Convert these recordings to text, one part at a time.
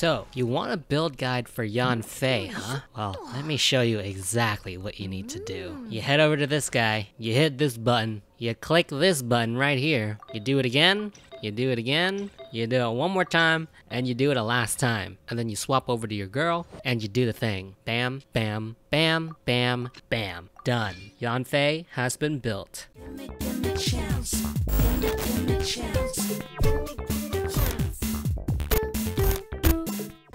So, you want a build guide for Yanfei, huh? Well, let me show you exactly what you need to do. You head over to this guy, you hit this button, you click this button right here, you do it again, you do it again, you do it one more time, and you do it a last time. And then you swap over to your girl, and you do the thing. Bam, bam, bam, bam, bam. Done. Yanfei has been built.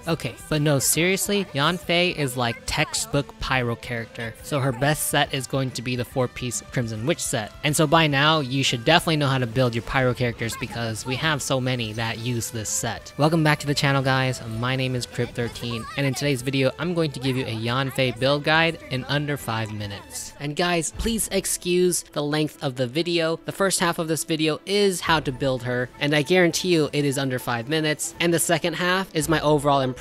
Okay, but no, seriously, Yanfei is like textbook pyro character, so her best set is going to be the 4-piece Crimson Witch set. And so by now, you should definitely know how to build your pyro characters because we have so many that use this set. Welcome back to the channel, guys. My name is Crypt13, and in today's video, I'm going to give you a Yanfei build guide in under 5 minutes. And guys, please excuse the length of the video. The first half of this video is how to build her, and I guarantee you it is under 5 minutes. And the second half is my overall impressions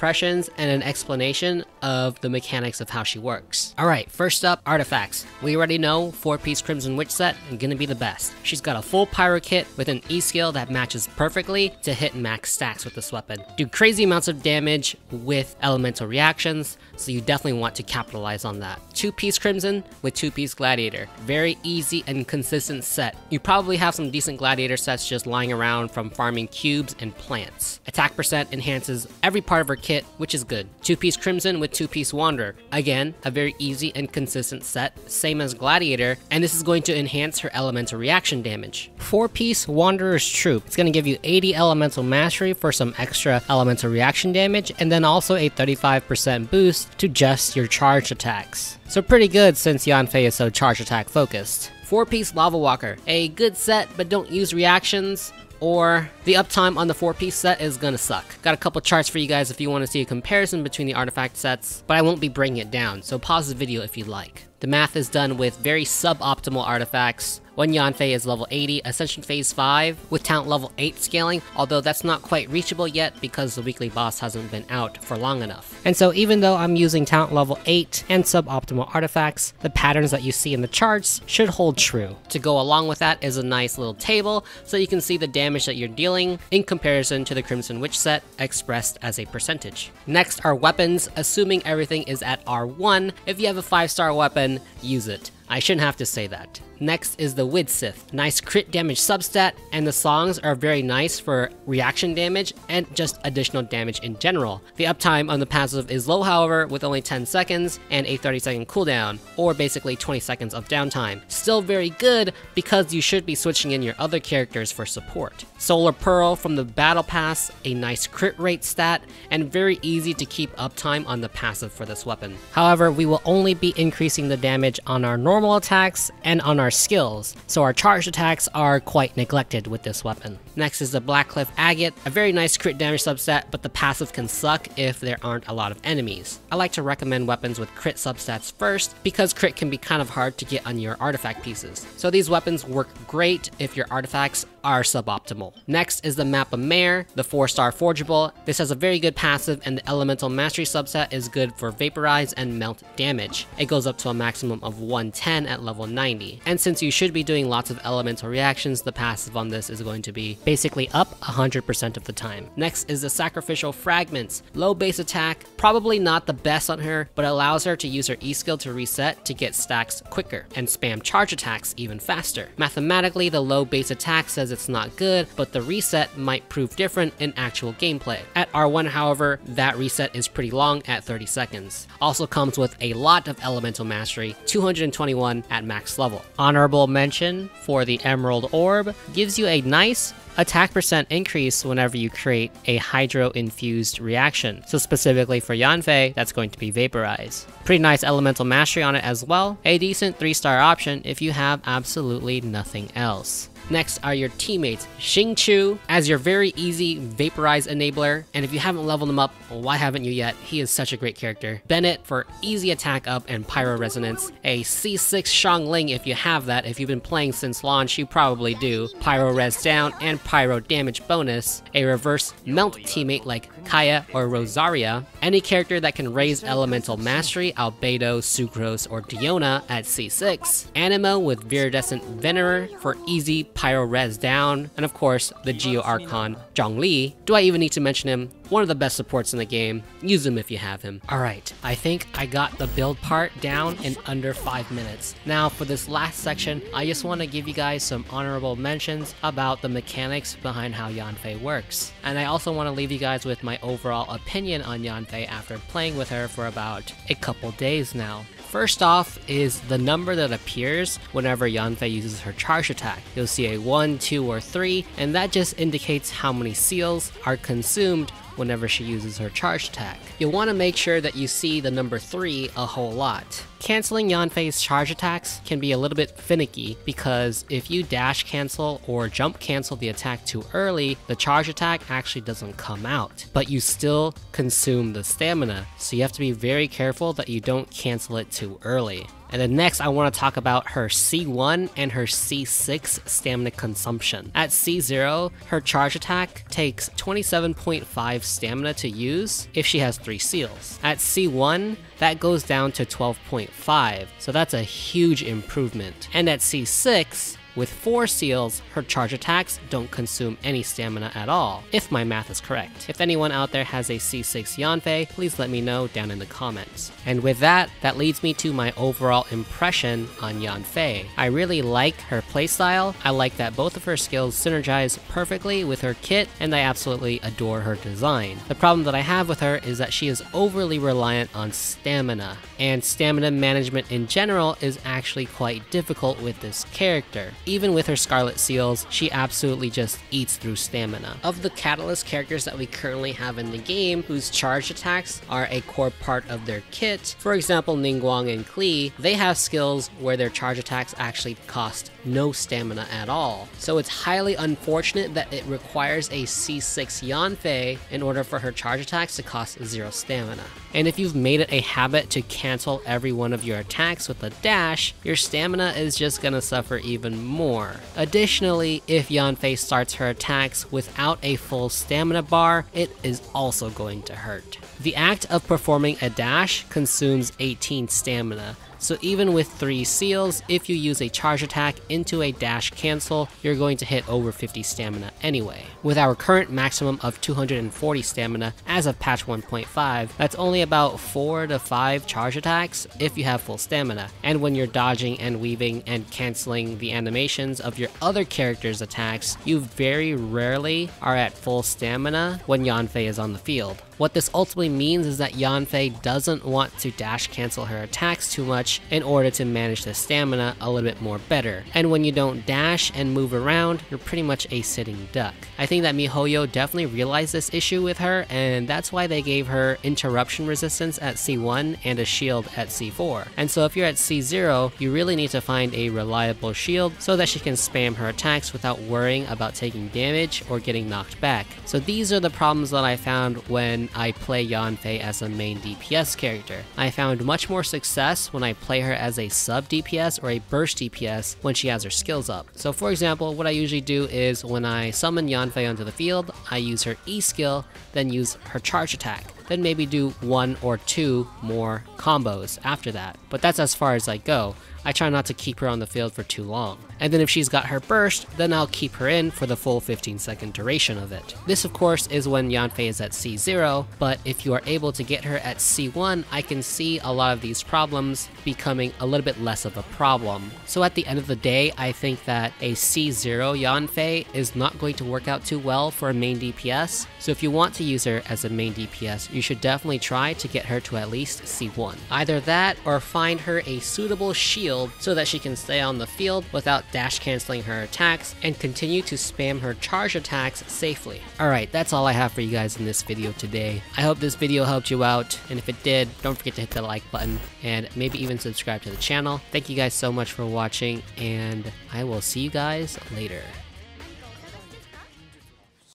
and an explanation of the mechanics of how she works. Alright, first up, artifacts. We already know 4-piece Crimson Witch set is gonna be the best. She's got a full pyro kit with an E skill that matches perfectly to hit max stacks with this weapon. Do crazy amounts of damage with elemental reactions, so you definitely want to capitalize on that. 2-piece Crimson with 2-piece Gladiator. Very easy and consistent set. You probably have some decent Gladiator sets just lying around from farming cubes and plants. Attack percent enhances every part of her kit, which is good. 2-piece Crimson with 2-piece Wanderer. Again, a very easy and consistent set, same as Gladiator, and this is going to enhance her elemental reaction damage. 4-piece Wanderer's Troop. It's going to give you 80 elemental mastery for some extra elemental reaction damage, and then also a 35% boost to just your charged attacks. So pretty good since Yanfei is so charge attack focused. 4-piece Lava Walker. A good set, but don't use reactions, or the uptime on the 4-piece set is gonna suck. Got a couple charts for you guys if you want to see a comparison between the artifact sets, but I won't be breaking it down, so pause the video if you'd like. The math is done with very suboptimal artifacts. When Yanfei is level 80, Ascension Phase 5 with talent level 8 scaling, although that's not quite reachable yet because the weekly boss hasn't been out for long enough. And so even though I'm using talent level 8 and suboptimal artifacts, the patterns that you see in the charts should hold true. To go along with that is a nice little table so you can see the damage that you're dealing in comparison to the Crimson Witch set expressed as a percentage. Next are weapons, assuming everything is at R1. If you have a 5-star weapon, use it. I shouldn't have to say that. Next is the Widsith. Nice crit damage substat, and the songs are very nice for reaction damage and just additional damage in general. The uptime on the passive is low, however, with only 10 seconds and a 30-second cooldown, or basically 20 seconds of downtime. Still very good because you should be switching in your other characters for support. Solar Pearl from the Battle Pass, a nice crit rate stat, and very easy to keep uptime on the passive for this weapon. However, we will only be increasing the damage on our normal attacks and on our skills, so our charged attacks are quite neglected with this weapon. Next is the Blackcliff Agate, a very nice crit damage substat, but the passive can suck if there aren't a lot of enemies. I like to recommend weapons with crit substats first, because crit can be kind of hard to get on your artifact pieces. So these weapons work great if your artifacts are suboptimal. Next is the Mappa Mare, the 4-star forgeable. This has a very good passive, and the elemental mastery subset is good for vaporize and melt damage. It goes up to a maximum of 110 at level 90. And since you should be doing lots of elemental reactions, the passive on this is going to be basically up 100% of the time. Next is the Sacrificial Fragments. Low base attack, probably not the best on her, but allows her to use her E skill to reset to get stacks quicker and spam charge attacks even faster. Mathematically, the low base attack says it's not good, but the reset might prove different in actual gameplay. At R1, however, that reset is pretty long at 30 seconds. Also comes with a lot of elemental mastery, 221 at max level. Honorable mention for the Emerald Orb, gives you a nice attack percent increase whenever you create a hydro-infused reaction. So specifically for Yanfei, that's going to be Vaporize. Pretty nice elemental mastery on it as well. A decent 3-star option if you have absolutely nothing else. Next are your teammates. Xingqiu as your very easy Vaporize enabler, and if you haven't leveled him up, well, why haven't you yet? He is such a great character. Bennett for easy attack up and Pyro Resonance. A C6 Xiangling if you have that. If you've been playing since launch, you probably do. Pyro Res down and Pyro damage bonus. A reverse melt teammate like Kaya or Rosaria. Any character that can raise elemental mastery, Albedo, Sucrose, or Diona at C6. Animo with Viridescent Venerer for easy Pyro Res down, and of course the Geo Archon Zhongli. Do I even need to mention him? One of the best supports in the game. Use him if you have him. Alright, I think I got the build part down in under 5 minutes. Now for this last section, I just want to give you guys some honorable mentions about the mechanics behind how Yanfei works. And I also want to leave you guys with my overall opinion on Yanfei after playing with her for about a couple days now. First off is the number that appears whenever Yanfei uses her charge attack. You'll see a 1, 2, or 3, and that just indicates how many seals are consumed whenever she uses her charge attack. You'll want to make sure that you see the number 3 a whole lot. Canceling Yanfei's charge attacks can be a little bit finicky because if you dash cancel or jump cancel the attack too early, the charge attack actually doesn't come out, but you still consume the stamina, so you have to be very careful that you don't cancel it too early. And then next, I want to talk about her C1 and her C6 stamina consumption. At C0, her charge attack takes 27.5 stamina to use if she has 3 seals. At C1, that goes down to 12.5, so that's a huge improvement. And at C6, with 4 seals, her charge attacks don't consume any stamina at all, if my math is correct. If anyone out there has a C6 Yanfei, please let me know down in the comments. And with that, that leads me to my overall impression on Yanfei. I really like her playstyle. I like that both of her skills synergize perfectly with her kit, and I absolutely adore her design. The problem that I have with her is that she is overly reliant on stamina, and stamina management in general is actually quite difficult with this character. Even with her Scarlet Seals, she absolutely just eats through stamina. Of the Catalyst characters that we currently have in the game, whose charge attacks are a core part of their kit, for example Ningguang and Klee, they have skills where their charge attacks actually cost no stamina at all. So it's highly unfortunate that it requires a C6 Yanfei in order for her charge attacks to cost 0 stamina. And if you've made it a habit to cancel every one of your attacks with a dash, your stamina is just gonna suffer even more. Additionally, if Yanfei starts her attacks without a full stamina bar, it is also going to hurt. The act of performing a dash consumes 18 stamina. So even with 3 seals, if you use a charge attack into a dash cancel, you're going to hit over 50 stamina anyway. With our current maximum of 240 stamina as of patch 1.5, that's only about 4 to 5 charge attacks if you have full stamina. And when you're dodging and weaving and canceling the animations of your other characters' attacks, you very rarely are at full stamina when Yanfei is on the field. What this ultimately means is that Yanfei doesn't want to dash cancel her attacks too much in order to manage the stamina a little bit more better. And when you don't dash and move around, you're pretty much a sitting duck. I think that miHoYo definitely realized this issue with her, and that's why they gave her interruption resistance at C1 and a shield at C4. And so if you're at C0, you really need to find a reliable shield so that she can spam her attacks without worrying about taking damage or getting knocked back. So these are the problems that I found when I play Yanfei as a main DPS character. I found much more success when I play her as a sub DPS or a burst DPS when she has her skills up. So for example, what I usually do is when I summon Yanfei onto the field, I use her E skill, then use her charge attack. Then maybe do 1 or 2 more combos after that. But that's as far as I go. I try not to keep her on the field for too long. And then if she's got her burst, then I'll keep her in for the full 15-second duration of it. This of course is when Yanfei is at C0, but if you are able to get her at C1, I can see a lot of these problems becoming a little bit less of a problem. So at the end of the day, I think that a C0 Yanfei is not going to work out too well for a main DPS. So if you want to use her as a main DPS, you should definitely try to get her to at least C1. Either that or find her a suitable shield so that she can stay on the field without dash canceling her attacks and continue to spam her charge attacks safely. Alright, that's all I have for you guys in this video today. I hope this video helped you out, and if it did, don't forget to hit the like button and maybe even subscribe to the channel. Thank you guys so much for watching, and I will see you guys later.